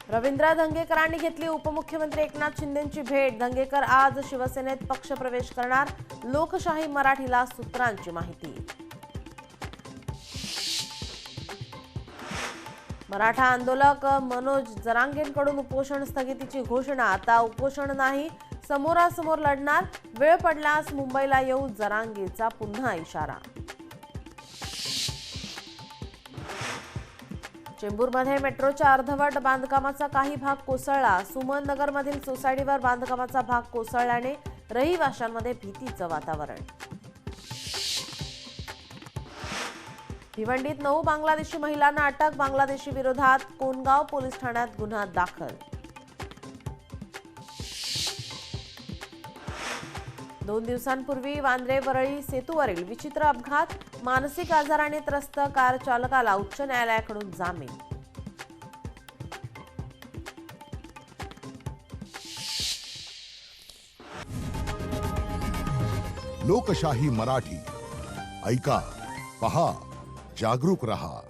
रवींद्र धंगेकरांनी घेतली उपमुख्यमंत्री एकनाथ शिंदेंची भेट। धंगेकर आज शिवसेनेत पक्षप्रवेश करणार। लोकशाही मराठीला सूत्रांची माहिती। मराठा आंदोलक मनोज जरांगेंकडून उपोषण स्थगितीची घोषणा। आता उपोषण नाही, समोरासमोर लढणार। वेळ पडल्यास मुंबईला येऊ, जरांगेचा पुन्हा इशारा। चेंबूरमध्ये मेट्रोच्या अर्धवट बांधकामाचा काही भाग कोसळला। सुमन नगरमधील सोसायटीवर बांधकामाचा भाग कोसळल्याने रहिवाशांमध्ये भीतीचं वातावरण। भिवंडीत 9 बांगलादेशी महिलांना अटक। बांगलादेशी विरोधात कोनगाव पोलीस ठाण्यात गुन्हा दाखल। 2 दिवसांपूर्वी वांद्रे वरळी सेतूवरील विचित्र अपघात। मानसिक आजाराने त्रस्त कार चालकाला उच्च न्यायालयाकडून जामीन। लोकशाही मराठी ऐका, पहा, जागरूक रहा।